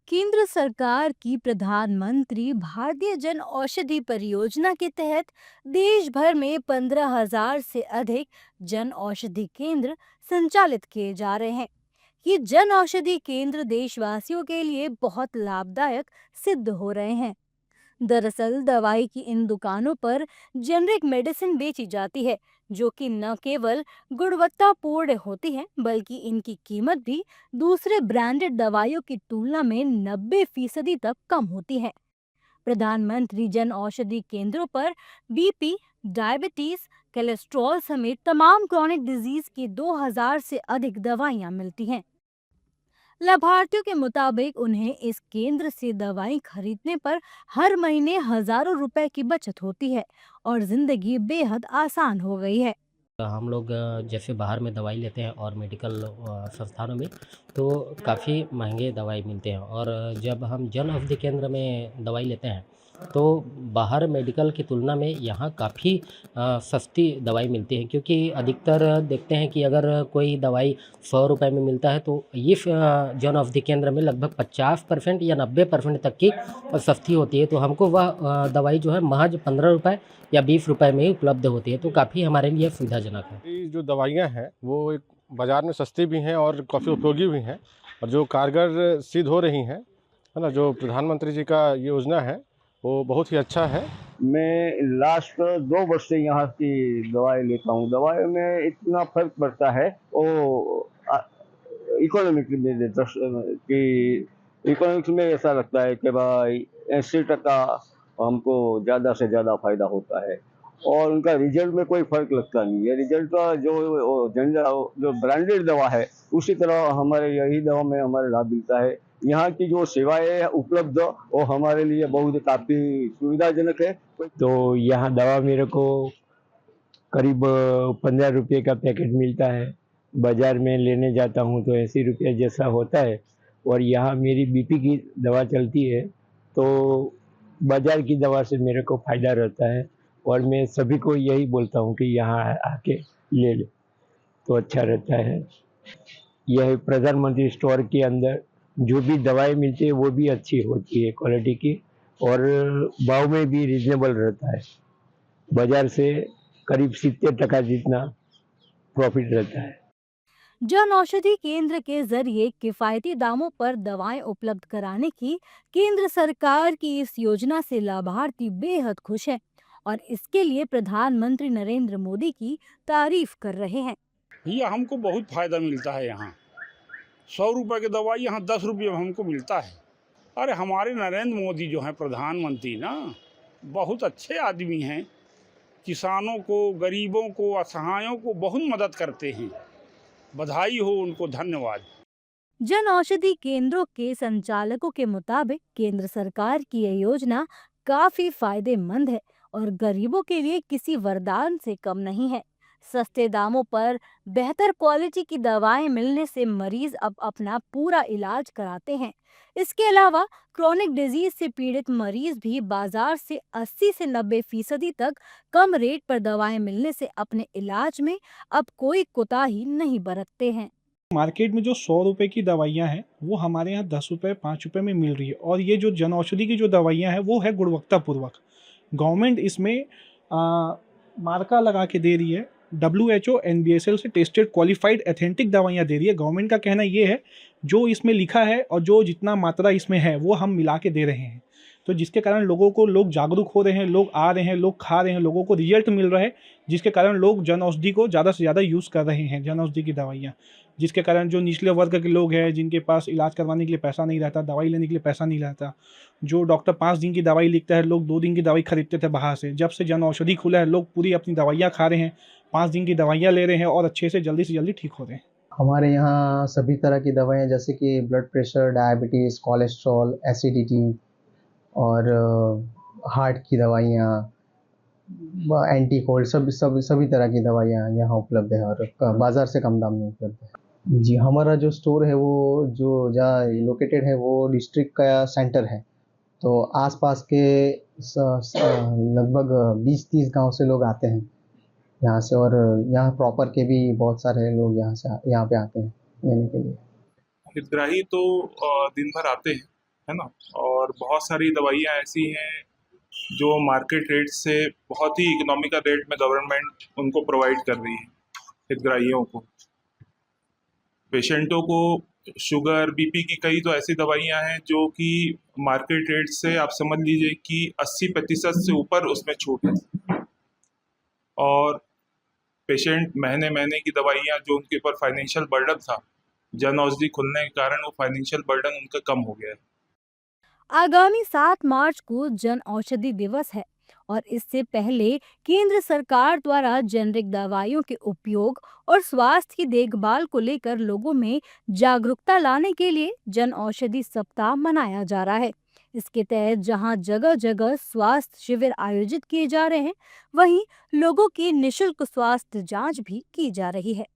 केंद्र सरकार की प्रधानमंत्री भारतीय जन औषधि परियोजना के तहत देश भर में 15,000 से अधिक जन औषधि केंद्र संचालित किए जा रहे हैं। ये जन औषधि केंद्र देशवासियों के लिए बहुत लाभदायक सिद्ध हो रहे हैं। दरअसल दवाई की इन दुकानों पर जेनरिक मेडिसिन बेची जाती है, जो कि न केवल गुणवत्तापूर्ण होती है बल्कि इनकी कीमत भी दूसरे ब्रांडेड दवाइयों की तुलना में 90% तक कम होती है। प्रधानमंत्री जन औषधि केंद्रों पर बीपी, डायबिटीज, कोलेस्ट्रॉल समेत तमाम क्रॉनिक डिजीज की 2000 से अधिक दवाइयां मिलती हैं। लाभार्थियों के मुताबिक उन्हें इस केंद्र से दवाएं खरीदने पर हर महीने हजारों रुपए की बचत होती है और जिंदगी बेहद आसान हो गई है। हम लोग जैसे बाहर में दवाई लेते हैं और मेडिकल संस्थानों में तो काफ़ी महंगे दवाई मिलते हैं और जब हम जन औषधि केंद्र में दवाई लेते हैं तो बाहर मेडिकल की तुलना में यहाँ काफ़ी सस्ती दवाई मिलती है, क्योंकि अधिकतर देखते हैं कि अगर कोई दवाई 100 रुपए में मिलता है तो ये जन औषधि केंद्र में लगभग 50% या 90% तक की सस्ती होती है। तो हमको वह दवाई जो है महज 15 रुपए या 20 रुपए में ही उपलब्ध होती है, तो काफ़ी हमारे लिए सुविधाजनक है। ये जो दवाइयाँ हैं वो एक बाज़ार में सस्ती भी हैं और काफ़ी उपयोगी भी हैं और जो कारगर सिद्ध हो रही हैं, है ना? जो प्रधानमंत्री जी का योजना है वो बहुत ही अच्छा है। मैं लास्ट 2 वर्ष से यहाँ की दवाई लेता हूँ। दवाई में इतना फ़र्क पड़ता है वो इकोनॉमिक्स में कि इकोनॉमिक्स में ऐसा लगता है कि भाई 80% हमको ज़्यादा से ज़्यादा फ़ायदा होता है और उनका रिजल्ट में कोई फ़र्क लगता नहीं है। रिजल्ट का जो ब्रांडेड दवा है उसी तरह हमारे यही दवा में हमारे लाभ मिलता है। यहाँ की जो सेवाएँ उपलब्ध वो हमारे लिए बहुत काफ़ी सुविधाजनक है। तो यहाँ दवा मेरे को करीब 15 रुपये का पैकेट मिलता है। बाज़ार में लेने जाता हूँ तो 80 रुपये जैसा होता है और यहाँ मेरी बीपी की दवा चलती है, तो बाज़ार की दवा से मेरे को फ़ायदा रहता है और मैं सभी को यही बोलता हूँ कि यहाँ आके ले ले तो अच्छा रहता है। यह प्रधानमंत्री स्टोर के अंदर जो भी दवाएँ मिलती है वो भी अच्छी होती है क्वालिटी की और भाव में भी रीज़नेबल रहता है। बाज़ार से करीब 70% जितना प्रॉफ़िट रहता है। जन औषधि केंद्र के जरिए किफायती दामों पर दवाएं उपलब्ध कराने की केंद्र सरकार की इस योजना से लाभार्थी बेहद खुश हैं और इसके लिए प्रधानमंत्री नरेंद्र मोदी की तारीफ कर रहे हैं। ये हमको बहुत फ़ायदा मिलता है यहाँ। 100 रुपए की दवाई यहाँ 10 रुपये में हमको मिलता है। अरे हमारे नरेंद्र मोदी जो हैं प्रधानमंत्री ना, बहुत अच्छे आदमी हैं। किसानों को, गरीबों को, असहायों को बहुत मदद करते हैं। बधाई हो उनको, धन्यवाद। जन औषधि केंद्रों के संचालकों के मुताबिक केंद्र सरकार की यह योजना काफी फायदेमंद है और गरीबों के लिए किसी वरदान से कम नहीं है। सस्ते दामों पर बेहतर क्वालिटी की दवाएं मिलने से मरीज अब अपना पूरा इलाज कराते हैं। इसके अलावा क्रोनिक डिजीज से पीड़ित मरीज भी बाजार से 80 से 90% तक कम रेट पर दवाएं मिलने से अपने इलाज में अब कोई कोताही नहीं बरतते हैं। मार्केट में जो 100 रुपए की दवाइयाँ हैं वो हमारे यहाँ 10 रुपए 5 रुपए में मिल रही है और ये जो जन औषधि की जो दवाइयाँ हैं वो है गुणवत्तापूर्वक। गवर्नमेंट इसमें मार्का लगा के दे रही है, WHO NBSL से टेस्टेड क्वालिफाइड एथेंटिक दवाइयाँ दे रही है। गवर्नमेंट का कहना ये है जो इसमें लिखा है और जो जितना मात्रा इसमें है वो हम मिला के दे रहे हैं, तो जिसके कारण लोग जागरूक हो रहे हैं, लोग आ रहे हैं, लोग खा रहे हैं, लोगों को रिजल्ट मिल रहा है, जिसके कारण लोग जन औषधि को ज़्यादा से ज़्यादा यूज़ कर रहे हैं, जन औषधि की दवाइयाँ। जिसके कारण जो निचले वर्ग के लोग हैं जिनके पास इलाज करवाने के लिए पैसा नहीं रहता, दवाई लेने के लिए पैसा नहीं रहता, जो डॉक्टर 5 दिन की दवाई लिखता है, लोग 2 दिन की दवाई खरीदते थे बाहर से। जब से जन औषधि खुला है लोग पूरी अपनी दवाइयाँ खा रहे हैं, 5 दिन की दवाइयाँ ले रहे हैं और अच्छे से जल्दी ठीक हो रहे हैं। हमारे यहाँ सभी तरह की दवाएं जैसे कि blood pressure, diabetes, cholesterol, acidity और हार्ट की दवाइयाँ, एंटी कोल्ड, सभी तरह की दवाइयाँ यहाँ उपलब्ध है और बाज़ार से कम दाम में उपलब्ध है। जी, हमारा जो स्टोर है वो जो जहाँ लोकेटेड है वो डिस्ट्रिक्ट का सेंटर है, तो आसपास के लगभग 20-30 गांव से लोग आते हैं यहाँ से और यहाँ प्रॉपर के भी बहुत सारे लोग यहाँ पे आते हैं लेने के लिए। हितग्राही तो दिन भर आते हैं है ना। और बहुत सारी दवाइयाँ ऐसी हैं जो मार्केट रेट से बहुत ही इकोनॉमिकल रेट में गवर्नमेंट उनको प्रोवाइड कर रही है हितग्राहियों को। पेशेंटों को शुगर बीपी की कई तो ऐसी दवाइयाँ हैं जो कि मार्केट रेट से आप समझ लीजिए कि 80% से ऊपर उसमें छूट है। और पेशेंट महीने महीने की दवाइयाँ जो उनके ऊपर फाइनेंशियल बर्डन था, जन औषधि खुलने के कारण वो फाइनेंशियल बर्डन उनका कम हो गया है। आगामी 7 मार्च को जन औषधि दिवस है और इससे पहले केंद्र सरकार द्वारा जेनरिक दवाइयों के उपयोग और स्वास्थ्य की देखभाल को लेकर लोगों में जागरूकता लाने के लिए जन औषधि सप्ताह मनाया जा रहा है। इसके तहत जहां जगह जगह स्वास्थ्य शिविर आयोजित किए जा रहे हैं, वहीं लोगों की निशुल्क स्वास्थ्य जांच भी की जा रही है।